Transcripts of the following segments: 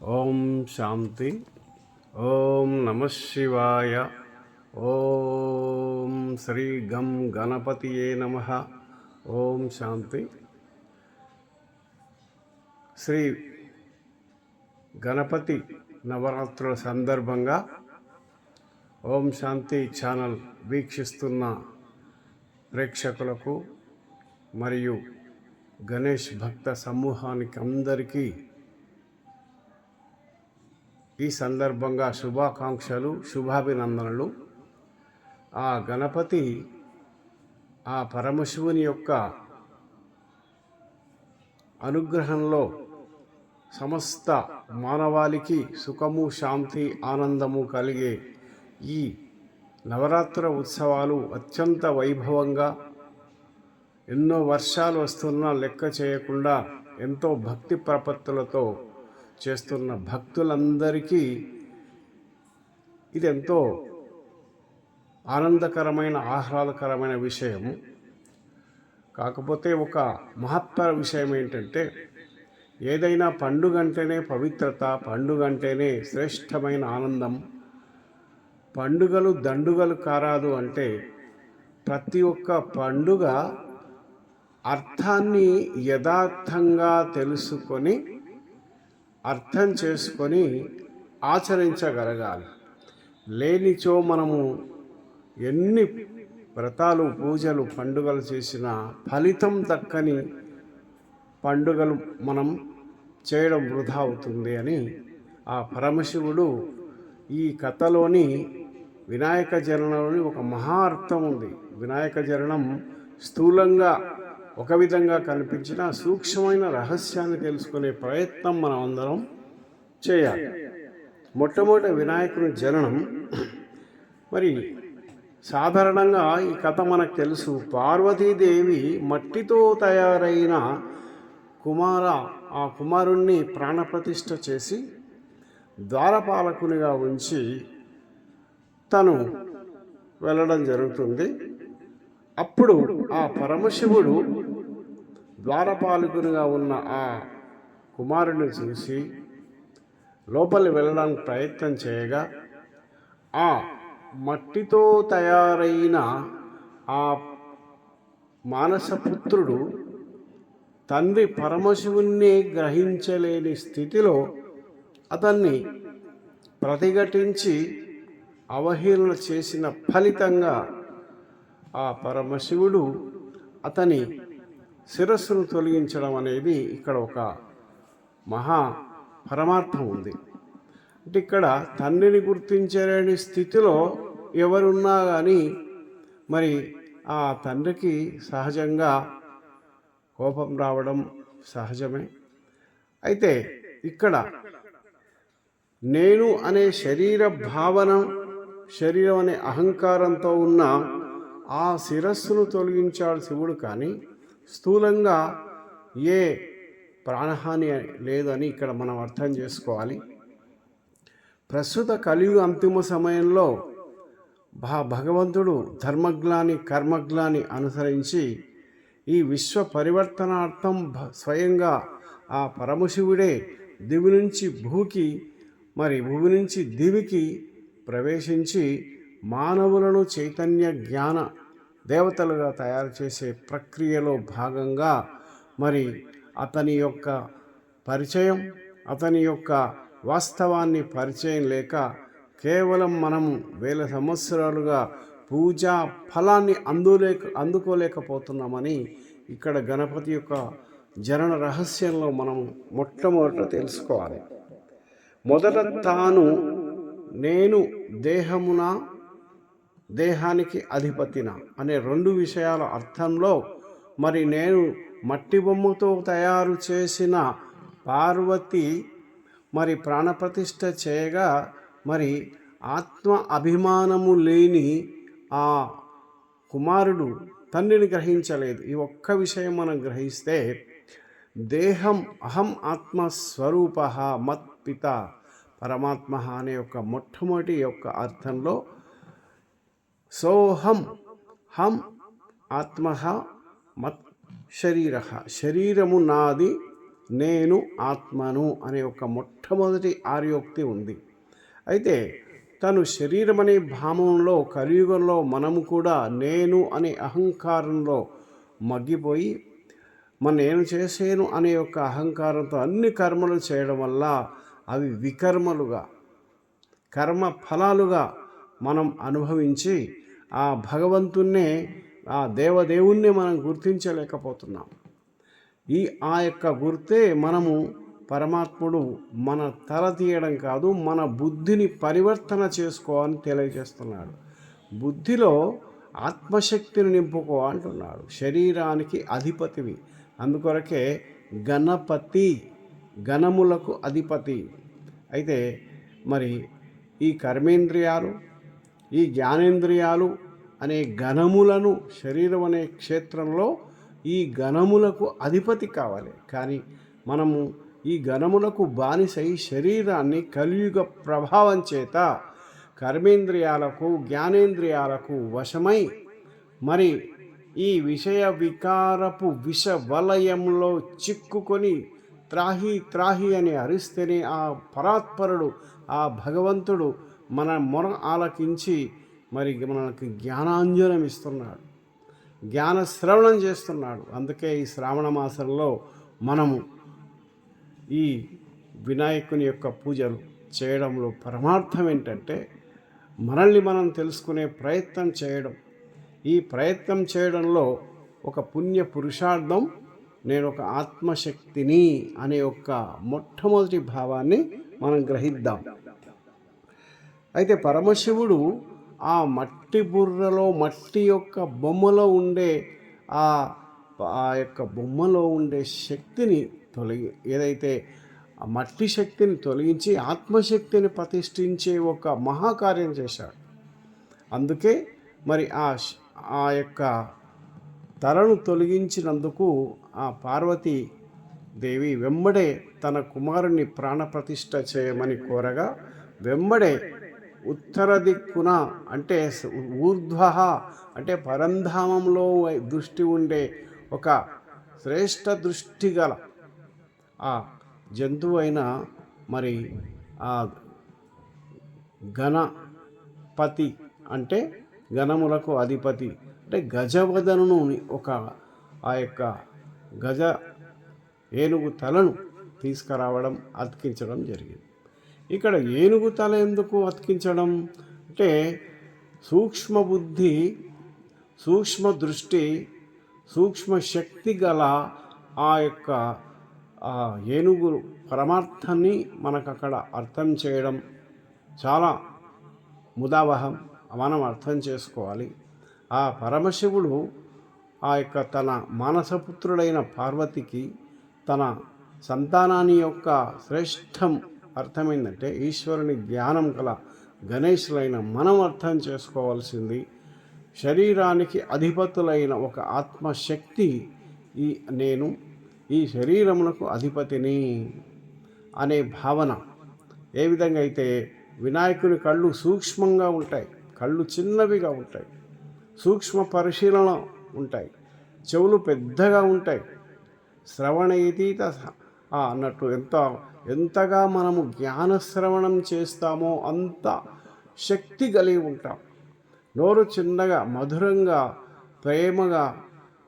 ఓం శాంతి. ఓం నమ శివాయ. ఓం శ్రీ గం గణపతియే నమ. ఓం శాంతి. శ్రీ గణపతి నవరాత్రుల సందర్భంగా ఓం శాంతి ఛానల్ వీక్షిస్తున్న ప్రేక్షకులకు మరియు గణేష్ భక్త సమూహానికి అందరికీ ఈ సందర్భంగా శుభాకాంక్షలు, శుభాభినందనలు. ఆ గణపతి, ఆ పరమశివుని యొక్క అనుగ్రహంలో సమస్త మానవాళికి సుఖము, శాంతి, ఆనందము కలిగే ఈ నవరాత్ర ఉత్సవాలు అత్యంత వైభవంగా ఎన్నో వర్షాలు వస్తున్నా లెక్క చేయకుండా ఎంతో భక్తి ప్రపత్తులతో చేస్తున్న భక్తులందరికీ ఇది ఎంతో ఆనందకరమైన, ఆహ్లాదకరమైన విషయం. కాకపోతే ఒక మహత్తర విషయం ఏంటంటే, ఏదైనా పండుగ అంటేనే పవిత్రత, పండుగ అంటేనే శ్రేష్టమైన ఆనందం. పండుగలు దండుగలు కారాదు అంటే ప్రతి ఒక్క పండుగ అర్థాన్ని యథార్థంగా తెలుసుకొని అర్థం చేసుకొని ఆచరించగలగాలి. లేనిచో మనము ఎన్ని వ్రతాలు, పూజలు, పండుగలు చేసినా ఫలితం దక్కని పండుగలు మనం చేయడం వృధా అవుతుంది అని ఆ పరమశివుడు ఈ కథలోని వినాయక జననంలోని ఒక మహా అర్థం ఉంది. వినాయక జననం స్థూలంగా ఒక విధంగా కనిపించిన సూక్ష్మమైన రహస్యాన్ని తెలుసుకునే ప్రయత్నం మనం అందరం చేయాలి. మొట్టమొదటి వినాయకుని జననం. మరి సాధారణంగా ఈ కథ మనకు తెలుసు. పార్వతీదేవి మట్టితో తయారైన ఆ కుమారుణ్ణి ప్రాణప్రతిష్ఠ చేసి ద్వారపాలకునిగా ఉంచి తను వెళ్ళడం జరుగుతుంది. అప్పుడు ఆ పరమశివుడు ద్వారపాలకునిగా ఉన్న ఆ కుమారుని చూసి లోపలి వెళ్ళడానికి ప్రయత్నం చేయగా, ఆ మట్టితో తయారైన ఆ మానసపుత్రుడు తండ్రి పరమశివుణ్ణి గ్రహించలేని స్థితిలో అతన్ని ప్రతిఘటించి అవహేళన చేసిన ఫలితంగా ఆ పరమశివుడు అతని శిరస్సును తొలగించడం అనేది ఇక్కడ ఒక మహా పరమార్థం ఉంది. అంటే ఇక్కడ తండ్రిని గుర్తించలేని స్థితిలో ఎవరున్నా కానీ మరి ఆ తండ్రికి సహజంగా కోపం రావడం సహజమే. అయితే ఇక్కడ నేను అనే శరీర భావన, శరీరం అనే అహంకారంతో ఉన్న ఆ శిరస్సును తొలగించాడు శివుడు. కానీ స్థూలంగా ఏ ప్రాణహాని లేదని ఇక్కడ మనం అర్థం చేసుకోవాలి. ప్రస్తుత కలియుగ అంతిమ సమయంలో భగవంతుడు ధర్మగ్లాని, కర్మగ్లాని అనుసరించి ఈ విశ్వ పరివర్తనార్థం స్వయంగా ఆ పరమశివుడే దివి నుంచి భూకి, మరి భూమి నుంచి దివికి ప్రవేశించి మానవులను చైతన్య జ్ఞాన దేవతలుగా తయారు చేసే ప్రక్రియలో భాగంగా మరి అతని యొక్క పరిచయం, అతని యొక్క వాస్తవాన్ని పరిచయం లేక కేవలం మనము వేల సంవత్సరాలుగా పూజా ఫలాన్ని అందుకోలేకపోతున్నామని ఇక్కడ గణపతి యొక్క జనన రహస్యంలో మనం మొట్టమొదట తెలుసుకోవాలి. మొదట తాను నేను దేహానికి అధిపతిన అనే రెండు విషయాల అర్థంలో మరి నేను మట్టి బొమ్మతో తయారు చేసిన పార్వతి మరి ప్రాణప్రతిష్ఠ చేయగా మరి ఆత్మ అభిమానము లేని ఆ కుమారుడు తండ్రిని గ్రహించలేదు. ఈ ఒక్క విషయం మనం గ్రహిస్తే దేహం అహం ఆత్మస్వరూప మత్ పిత పరమాత్మ అనే యొక్క మొట్టమొదటి యొక్క అర్థంలో సోహం హం ఆత్మ మత్ శరీర, శరీరము నాది, నేను ఆత్మను అనే ఒక మొట్టమొదటి ఆర్యోక్తి ఉంది. అయితే తను శరీరం అనే భావంలో కలియుగంలో మనము కూడా నేను అనే అహంకారంలో మగ్గిపోయి నేను చేసేను అనే యొక్క అహంకారంతో అన్ని కర్మలు చేయడం వల్ల అవి వికర్మలుగా కర్మ ఫలాలుగా మనం అనుభవించి ఆ భగవంతున్నే ఆ దేవదేవుణ్ణి మనం గుర్తించలేకపోతున్నాం. ఆ యొక్క గుర్తే మనము పరమాత్ముడు మన తల తీయడం కాదు, మన బుద్ధిని పరివర్తన చేసుకోవాలని తెలియజేస్తున్నాడు. బుద్ధిలో ఆత్మశక్తిని నింపుకో అంటున్నాడు. శరీరానికి అధిపతివి, అందుకొరకే గణపతి, గణములకు అధిపతి. అయితే మరి ఈ కర్మేంద్రియాలు, ఈ జ్ఞానేంద్రియాలు అనే గణములను శరీరం అనే క్షేత్రంలో ఈ గణములకు అధిపతి కావాలి. కానీ మనము ఈ గణములకు బానిసై శరీరాన్ని కలియుగ ప్రభావం చేత కర్మేంద్రియాలకు జ్ఞానేంద్రియాలకు వశమై మరి ఈ విషయ వికారపు విష వలయంలో చిక్కుకొని త్రాహి త్రాహి అని అరిస్తేనే ఆ పరాత్పరుడు, ఆ భగవంతుడు మన మొర ఆలకించి మరి మనకి జ్ఞానాంజనం ఇస్తున్నాడు, జ్ఞాన శ్రవణం చేస్తున్నాడు. అందుకే ఈ శ్రావణ మాసంలో మనము ఈ వినాయకుని యొక్క పూజలు చేయడంలో పరమార్థం ఏంటంటే మనల్ని మనం తెలుసుకునే ప్రయత్నం చేయడం. ఈ ప్రయత్నం చేయడంలో ఒక పుణ్య పురుషార్థం, నేను ఒక ఆత్మశక్తిని అనే ఒక మొట్టమొదటి భావాన్ని మనం గ్రహిద్దాం. అయితే పరమశివుడు ఆ మట్టి బుర్రలో, మట్టి యొక్క బొమ్మలో ఉండే ఆ యొక్క బొమ్మలో ఉండే శక్తిని ఏదైతే ఆ మట్టి శక్తిని తొలగించి ఆత్మశక్తిని ప్రతిష్ఠించే ఒక మహాకార్యం చేశాడు. అందుకే మరి ఆ యొక్క తలను తొలగించినందుకు ఆ పార్వతీ దేవి వెంబడే తన కుమారుని ప్రాణప్రతిష్ఠ చేయమని కోరగా వెంబడే ఉత్తర దిక్కున అంటే ఊర్ధ్వ అంటే పరంధామంలో దృష్టి ఉండే ఒక శ్రేష్ఠ దృష్టి గల ఆ జంతువు అయిన మరి ఆ గణపతి అంటే గణములకు అధిపతి అంటే గజవదనును ఒక ఆ యొక్క గజ ఏనుగు తలను తీసుకురావడం, అతికించడం జరిగింది. ఇక్కడ ఏనుగు తల ఎందుకు అతికించడం అంటే సూక్ష్మ బుద్ధి, సూక్ష్మ దృష్టి, సూక్ష్మ శక్తి గల ఆ యొక్క ఏనుగు పరమార్థాన్ని మనకు అక్కడ అర్థం చేయడం చాలా ముదావహం, మనం అర్థం చేసుకోవాలి. ఆ పరమశివుడు ఆ యొక్క తన మానసపుత్రుడైన పార్వతికి తన సంతానాన్ని యొక్క శ్రేష్టం అర్థమైందంటే ఈశ్వరుని జ్ఞానం గల గణేశులైన మనం అర్థం చేసుకోవాల్సింది శరీరానికి అధిపతులైన ఒక ఆత్మశక్తి నేను ఈ శరీరమునకు అధిపతిని అనే భావన. ఏ విధంగా అయితే వినాయకుని కళ్ళు సూక్ష్మంగా ఉంటాయి, కళ్ళు చిన్నవిగా ఉంటాయి, సూక్ష్మ పరిశీలన ఉంటాయి, చెవులు పెద్దగా ఉంటాయి, శ్రవణయతీత అన్నట్టు ఎంతగా మనము జ్ఞానశ్రవణం చేస్తామో అంత శక్తి కలిగి ఉంటాం. నోరు చిన్నగా మధురంగా ప్రేమగా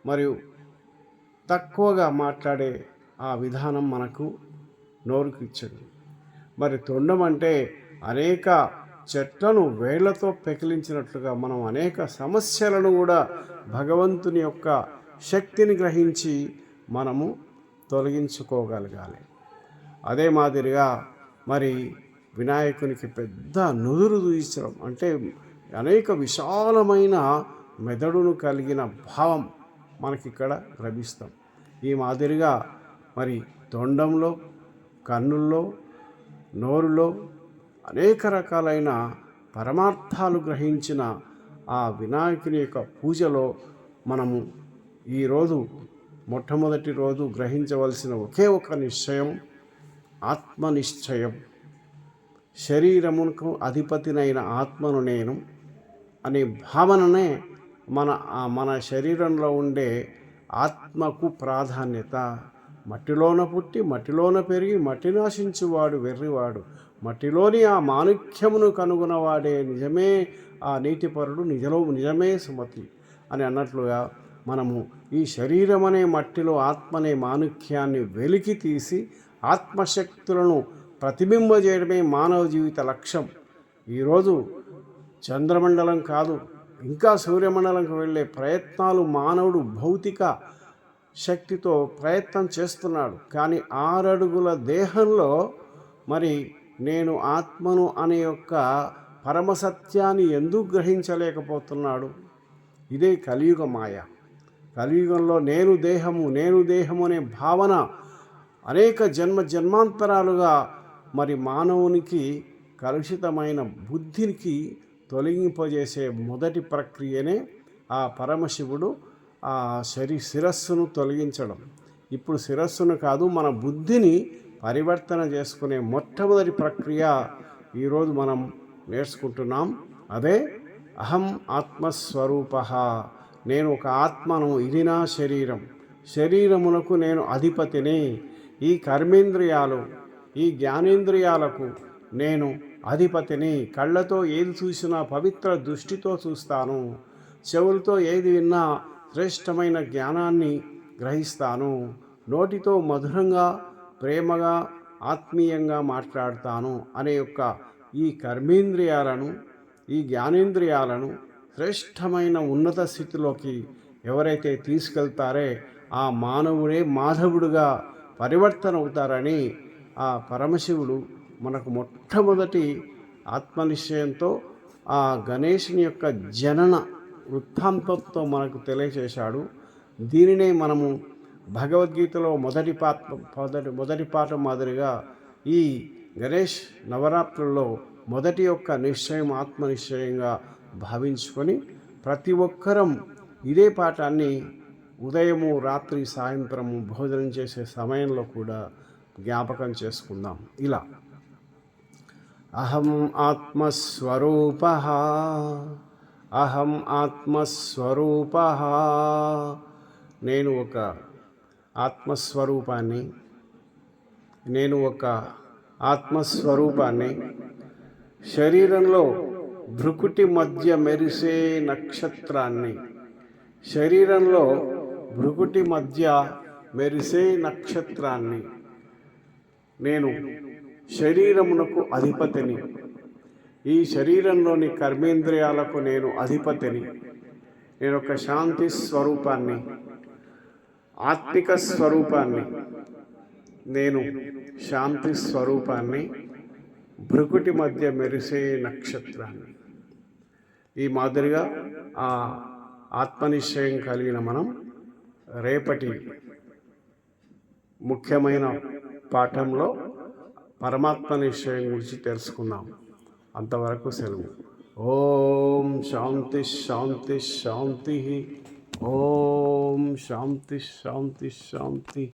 మరియు తక్కువగా మాట్లాడే ఆ విధానం మనకు నోరుకి ఇచ్చింది. మరి తొండం అంటే అనేక చెట్లను వేళ్లతో పెకిలించినట్లుగా మనం అనేక సమస్యలను కూడా భగవంతుని యొక్క శక్తిని గ్రహించి మనము తొలగించుకోగలగాలి. అదే మాదిరిగా మరి వినాయకునికి పెద్ద నుదురు దూయించడం అంటే అనేక విశాలమైన మెదడును కలిగిన భావం మనకిక్కడ లభిస్తాం. ఈ మాదిరిగా మరి తొండంలో, కన్నుల్లో, నోరులో అనేక రకాలైన పరమార్థాలు గ్రహించిన ఆ వినాయకుని యొక్క పూజలో మనము ఈరోజు మొట్టమొదటి రోజు గ్రహించవలసిన ఒకే ఒక నిశ్చయం ఆత్మనిశ్చయం. శరీరమునకు అధిపతినైన ఆత్మను నేను అనే భావననే మన శరీరంలో ఉండే ఆత్మకు ప్రాధాన్యత, మట్టిలోన పుట్టి మట్టిలోన పెరిగి మట్టిని ఆశించువాడు వెర్రివాడు, మట్టిలోని ఆ మాణిక్యమును కనుగొనవాడే నిజమే ఆ నీతిపరుడు, నిజమే సుమతి అని అన్నట్లుగా మనము ఈ శరీరం అనే మట్టిలో ఆత్మనే మాణిక్యాన్ని వెలికి తీసి ఆత్మశక్తులను ప్రతిబింబజేయడమే మానవ జీవిత లక్ష్యం. ఈరోజు చంద్రమండలం కాదు, ఇంకా సూర్యమండలంకు వెళ్ళే ప్రయత్నాలు మానవుడు భౌతిక శక్తితో ప్రయత్నం చేస్తున్నాడు. కానీ 6 అడుగుల దేహంలో మరి నేను ఆత్మను అనే యొక్క పరమసత్యాన్ని ఎందుకు గ్రహించలేకపోతున్నాడు? ఇదే కలియుగ మాయ. కలియుగంలో నేను దేహము అనే భావన అనేక జన్మాంతరాలుగా మరి మానవునికి కలుషితమైన బుద్ధికి తొలగింపజేసే మొదటి ప్రక్రియనే ఆ పరమశివుడు ఆ శిరస్సును తొలగించడం. ఇప్పుడు శిరస్సును కాదు, మన బుద్ధిని పరివర్తన చేసుకునే మొట్టమొదటి ప్రక్రియ ఈరోజు మనం నేర్చుకుంటున్నాం. అదే అహం ఆత్మస్వరూప. నేను ఒక ఆత్మను, ఇది నా శరీరమునకు నేను అధిపతిని. ఈ కర్మేంద్రియాలు, ఈ జ్ఞానేంద్రియాలకు నేను అధిపతిని. కళ్ళతో ఏది చూసినా పవిత్ర దృష్టితో చూస్తాను, చెవులతో ఏది విన్నా శ్రేష్టమైన జ్ఞానాన్ని గ్రహిస్తాను, నోటితో మధురంగా ప్రేమగా ఆత్మీయంగా మాట్లాడతాను అనే యొక్క ఈ కర్మేంద్రియాలను, ఈ జ్ఞానేంద్రియాలను శ్రేష్టమైన ఉన్నత స్థితిలోకి ఎవరైతే తీసుకెళ్తారో ఆ మానవుడే మాధవుడుగా పరివర్తన అవుతారని ఆ పరమశివుడు మనకు మొట్టమొదటి ఆత్మనిశ్చయంతో ఆ గణేశుని యొక్క జనన వృత్తాంతంతో మనకు తెలియచేశాడు. దీనినే మనము భగవద్గీతలో మొదటి పాఠం మాదిరిగా ఈ గణేష్ నవరాత్రుల్లో మొదటి యొక్క నిశ్చయం ఆత్మనిశ్చయంగా భావించుకొని ప్రతి ఒక్కరం ఇదే పాఠాన్ని ఉదయము, రాత్రి, సాయంత్రము భోజనం చేసే సమయంలో కూడా జ్ఞాపకం చేసుకుందాం. ఇలా అహం ఆత్మస్వరూపః, అహం ఆత్మస్వరూపః. నేను ఒక ఆత్మస్వరూపాన్ని, శరీరంలో భృకుటి మధ్య మెరిసే నక్షత్రాన్ని, నేను శరీరమునకు అధిపతిని. ఈ శరీరంలోని కర్మేంద్రియాలకు నేను అధిపతిని. నేను ఒక శాంతి స్వరూపాన్ని, ఆత్మిక స్వరూపాన్ని. నేను శాంతి స్వరూపాన్ని, భృకుటి మధ్య మెరిసే నక్షత్రాన్ని. ఈ మాదిరిగా ఆ ఆత్మనిశ్చయం కలిగిన మనం రేపటి ముఖ్యమైన పాఠంలో పరమాత్మ నిశ్చయం గురించి తెలుసుకుందాం. అంతవరకు సెలవు. ఓం శాంతి శాంతి శాంతి. ఓం శాంతి శాంతి శాంతి.